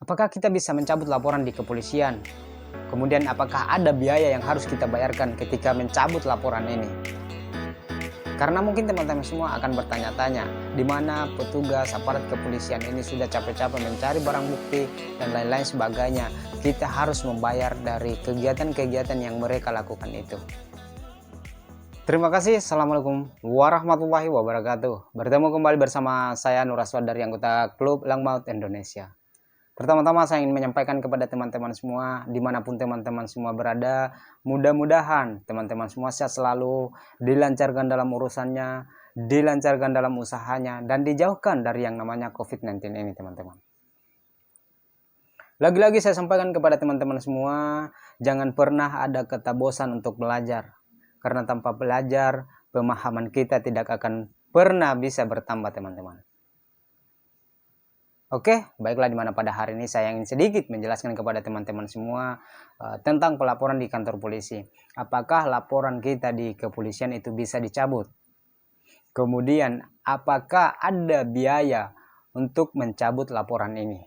Apakah kita bisa mencabut laporan di kepolisian? Kemudian apakah ada biaya yang harus kita bayarkan ketika mencabut laporan ini? Karena mungkin teman-teman semua akan bertanya-tanya, di mana petugas aparat kepolisian ini sudah capek-capek mencari barang bukti dan lain-lain sebagainya. Kita harus membayar dari kegiatan-kegiatan yang mereka lakukan itu. Terima kasih. Assalamualaikum warahmatullahi wabarakatuh. Bertemu kembali bersama saya Nur Aswad dari anggota Klub Langmaut Indonesia. Pertama-tama saya ingin menyampaikan kepada teman-teman semua, dimanapun teman-teman semua berada, mudah-mudahan teman-teman semua sehat selalu, dilancarkan dalam urusannya, dilancarkan dalam usahanya, dan dijauhkan dari yang namanya COVID-19 ini teman-teman. Lagi-lagi saya sampaikan kepada teman-teman semua, jangan pernah ada kata bosan untuk belajar. Karena tanpa belajar, pemahaman kita tidak akan pernah bisa bertambah teman-teman. Oke, baiklah, dimana pada hari ini saya ingin sedikit menjelaskan kepada teman-teman semua tentang pelaporan di kantor polisi. Apakah laporan kita di kepolisian itu bisa dicabut? Kemudian, apakah ada biaya untuk mencabut laporan ini?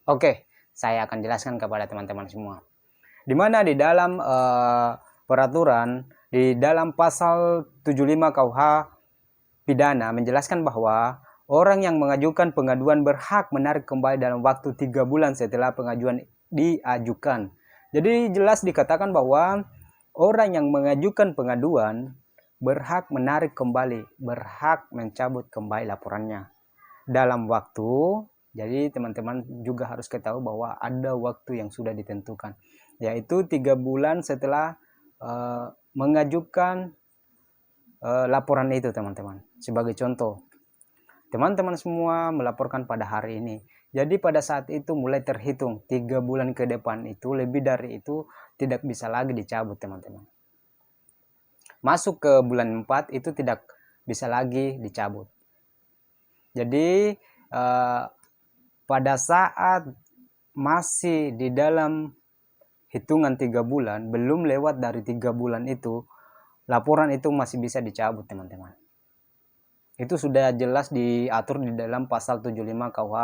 Oke, saya akan jelaskan kepada teman-teman semua. Dimana di dalam peraturan, di dalam pasal 75 KUH pidana menjelaskan bahwa orang yang mengajukan pengaduan berhak menarik kembali dalam waktu 3 bulan setelah pengajuan diajukan. Jadi jelas dikatakan bahwa orang yang mengajukan pengaduan berhak menarik kembali, berhak mencabut kembali laporannya dalam waktu. Jadi teman-teman juga harus ketahui bahwa ada waktu yang sudah ditentukan, yaitu 3 bulan setelah mengajukan laporan itu teman-teman. Sebagai contoh, teman-teman semua melaporkan pada hari ini. Jadi pada saat itu mulai terhitung 3 bulan ke depan itu, lebih dari itu tidak bisa lagi dicabut teman-teman. Masuk ke bulan 4 itu tidak bisa lagi dicabut. Jadi pada saat masih di dalam hitungan 3 bulan, belum lewat dari 3 bulan itu, laporan itu masih bisa dicabut teman-teman. Itu sudah jelas diatur di dalam pasal 75 KUH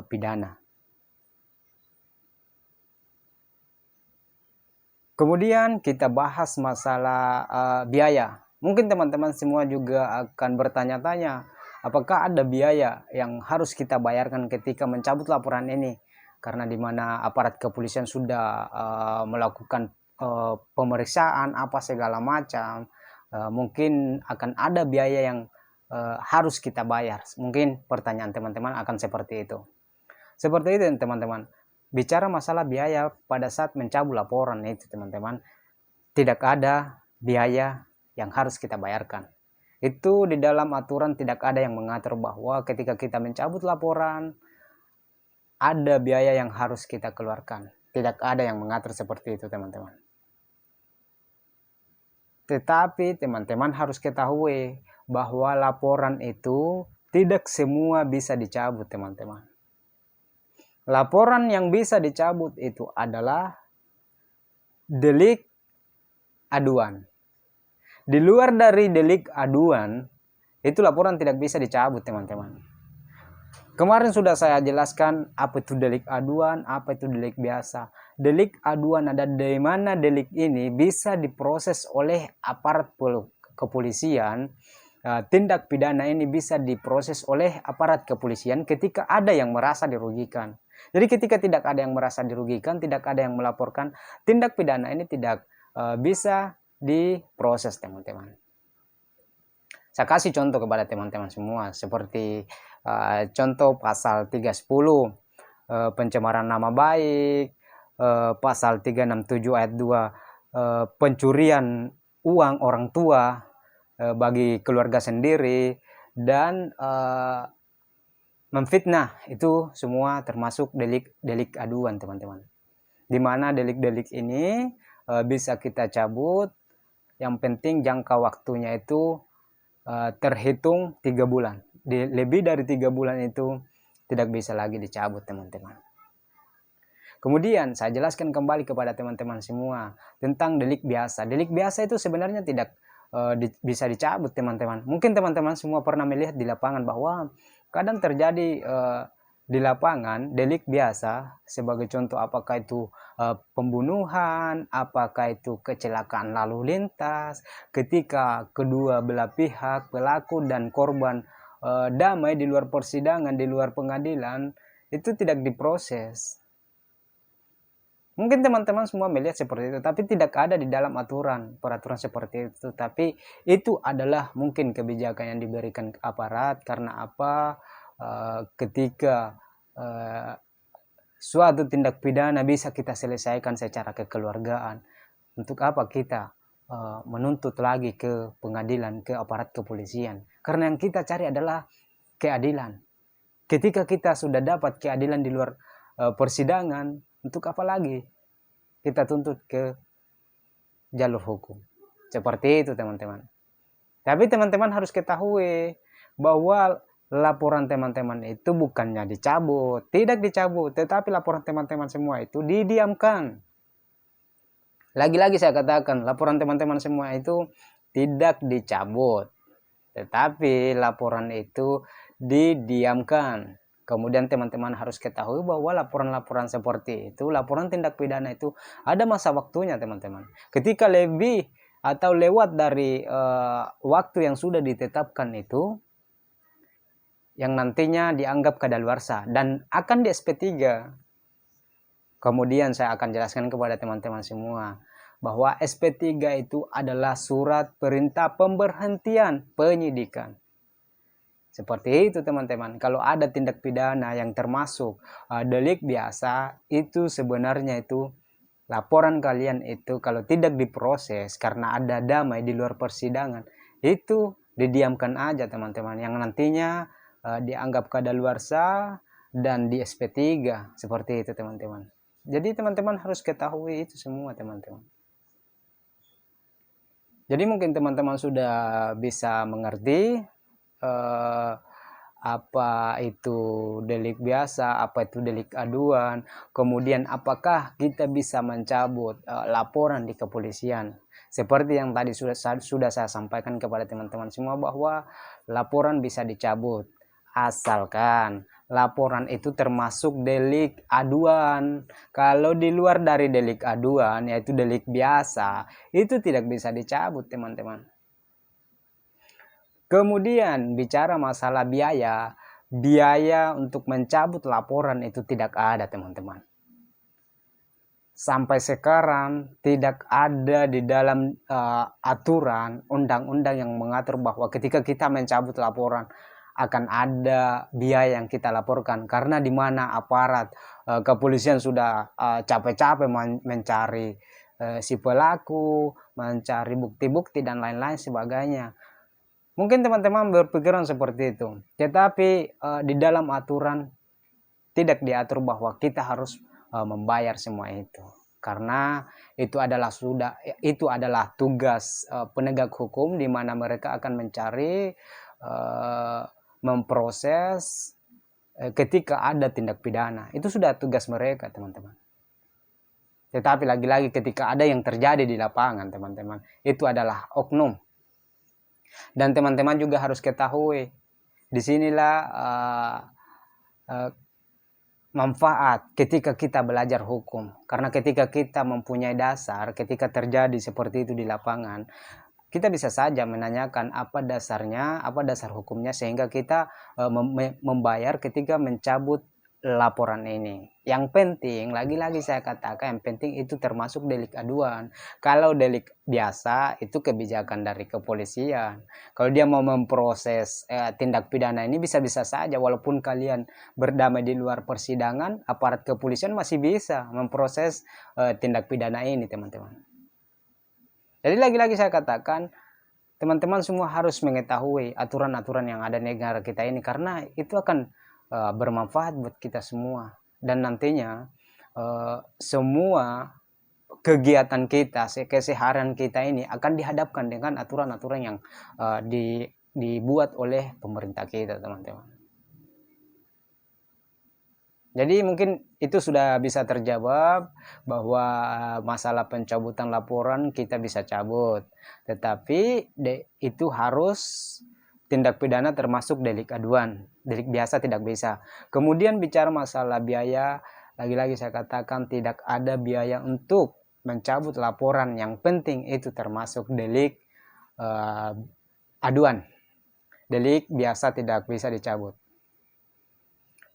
pidana. Kemudian kita bahas masalah biaya. Mungkin teman-teman semua juga akan bertanya-tanya, apakah ada biaya yang harus kita bayarkan ketika mencabut laporan ini? Karena di mana aparat kepolisian sudah melakukan pemeriksaan apa segala macam, mungkin akan ada biaya yang harus kita bayar. Mungkin pertanyaan teman-teman akan seperti itu. Seperti itu teman-teman. Bicara masalah biaya pada saat mencabut laporan itu teman-teman, tidak ada biaya yang harus kita bayarkan. Itu di dalam aturan tidak ada yang mengatur bahwa ketika kita mencabut laporan ada biaya yang harus kita keluarkan. Tidak ada yang mengatur seperti itu teman-teman. Tetapi teman-teman harus ketahui bahwa laporan itu tidak semua bisa dicabut teman-teman. Laporan yang bisa dicabut itu adalah delik aduan. Di luar dari delik aduan, itu laporan tidak bisa dicabut teman-teman. Kemarin sudah saya jelaskan apa itu delik aduan, apa itu delik biasa. Delik aduan ada di mana delik ini bisa diproses oleh aparat kepolisian. Tindak pidana ini bisa diproses oleh aparat kepolisian ketika ada yang merasa dirugikan. Jadi ketika tidak ada yang merasa dirugikan, tidak ada yang melaporkan, tindak pidana ini tidak bisa diproses teman-teman. Saya kasih contoh kepada teman-teman semua, seperti contoh pasal 310 pencemaran nama baik, pasal 367 ayat 2 pencurian uang orang tua bagi keluarga sendiri, dan memfitnah. Itu semua termasuk delik aduan teman-teman. Dimana delik-delik ini bisa kita cabut, yang penting jangka waktunya itu terhitung 3 bulan. Lebih dari 3 bulan itu tidak bisa lagi dicabut teman-teman. Kemudian saya jelaskan kembali kepada teman-teman semua tentang delik biasa. Delik biasa itu sebenarnya tidak bisa dicabut teman-teman. Mungkin teman-teman semua pernah melihat di lapangan bahwa kadang terjadi di lapangan delik biasa, sebagai contoh apakah itu pembunuhan, apakah itu kecelakaan lalu lintas, ketika kedua belah pihak pelaku dan korban damai di luar persidangan, di luar pengadilan, itu tidak diproses. Mungkin teman-teman semua melihat seperti itu, tapi tidak ada di dalam peraturan seperti itu. Tapi itu adalah mungkin kebijakan yang diberikan aparat. Karena apa? Ketika suatu tindak pidana bisa kita selesaikan secara kekeluargaan, untuk apa kita menuntut lagi ke pengadilan, ke aparat kepolisian? Karena yang kita cari adalah keadilan. Ketika kita sudah dapat keadilan di luar persidangan, untuk apa lagi kita tuntut ke jalur hukum? Seperti itu teman-teman. Tapi teman-teman harus ketahui bahwa laporan teman-teman itu bukannya dicabut, tidak dicabut, tetapi laporan teman-teman semua itu didiamkan. Lagi-lagi saya katakan, laporan teman-teman semua itu tidak dicabut, tetapi laporan itu didiamkan. Kemudian teman-teman harus ketahui bahwa laporan-laporan seperti itu, laporan tindak pidana itu ada masa waktunya teman-teman. Ketika lebih atau lewat dari waktu yang sudah ditetapkan itu, yang nantinya dianggap kadaluarsa dan akan di SP3. Kemudian saya akan jelaskan kepada teman-teman semua bahwa SP3 itu adalah surat perintah pemberhentian penyidikan. Seperti itu teman-teman. Kalau ada tindak pidana yang termasuk delik biasa, itu sebenarnya itu laporan kalian itu kalau tidak diproses karena ada damai di luar persidangan, itu didiamkan aja teman-teman, yang nantinya dianggap kadaluarsa dan di SP3. Seperti itu teman-teman. Jadi teman-teman harus ketahui itu semua teman-teman. Jadi mungkin teman-teman sudah bisa mengerti apa itu delik biasa, apa itu delik aduan, kemudian apakah kita bisa mencabut laporan di kepolisian. Seperti yang tadi sudah saya sampaikan kepada teman-teman semua bahwa laporan bisa dicabut asalkan laporan itu termasuk delik aduan. Kalau di luar dari delik aduan, yaitu delik biasa, itu tidak bisa dicabut teman-teman. Kemudian bicara masalah biaya untuk mencabut laporan itu tidak ada teman-teman. Sampai sekarang tidak ada di dalam aturan undang-undang yang mengatur bahwa ketika kita mencabut laporan akan ada biaya yang kita laporkan, karena di mana aparat kepolisian sudah capek-capek mencari si pelaku, mencari bukti-bukti dan lain-lain sebagainya. Mungkin teman-teman berpikiran seperti itu, tetapi di dalam aturan tidak diatur bahwa kita harus membayar semua itu, karena itu adalah tugas penegak hukum, di mana mereka akan mencari, memproses ketika ada tindak pidana. Itu sudah tugas mereka teman-teman. Tetapi lagi-lagi ketika ada yang terjadi di lapangan teman-teman, itu adalah oknum. Dan teman-teman juga harus ketahui, disinilah manfaat ketika kita belajar hukum. Karena ketika kita mempunyai dasar, ketika terjadi seperti itu di lapangan, kita bisa saja menanyakan apa dasarnya, apa dasar hukumnya, sehingga kita membayar ketika mencabut laporan ini. Yang penting, lagi-lagi saya katakan, yang penting itu termasuk delik aduan. Kalau delik biasa itu kebijakan dari kepolisian. Kalau dia mau memproses tindak pidana ini, bisa-bisa saja walaupun kalian berdamai di luar persidangan, aparat kepolisian masih bisa memproses tindak pidana ini teman-teman. Jadi lagi-lagi saya katakan, teman-teman semua harus mengetahui aturan-aturan yang ada di negara kita ini, karena itu akan bermanfaat buat kita semua. Dan nantinya semua kegiatan kita, keseharian kita ini akan dihadapkan dengan aturan-aturan yang dibuat oleh pemerintah kita teman-teman. Jadi mungkin itu sudah bisa terjawab bahwa masalah pencabutan laporan kita bisa cabut, tetapi itu harus tindak pidana termasuk delik aduan. Delik biasa tidak bisa. Kemudian bicara masalah biaya, lagi-lagi saya katakan tidak ada biaya untuk mencabut laporan. Yang penting itu termasuk delik aduan. Delik biasa tidak bisa dicabut.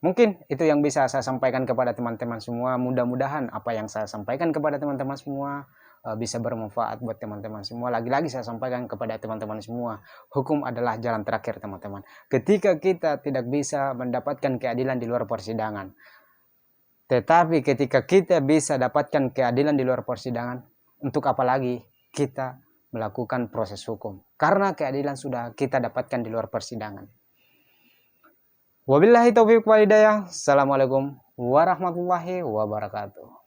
Mungkin itu yang bisa saya sampaikan kepada teman-teman semua. Mudah-mudahan apa yang saya sampaikan kepada teman-teman semua bisa bermanfaat buat teman-teman semua. Lagi-lagi saya sampaikan kepada teman-teman semua, hukum adalah jalan terakhir, teman-teman. Ketika kita tidak bisa mendapatkan keadilan di luar persidangan, tetapi ketika kita bisa dapatkan keadilan di luar persidangan, untuk apa lagi kita melakukan proses hukum? Karena keadilan sudah kita dapatkan di luar persidangan. Wabillahi taufiq wal hidayah. Assalamualaikum warahmatullahi wabarakatuh.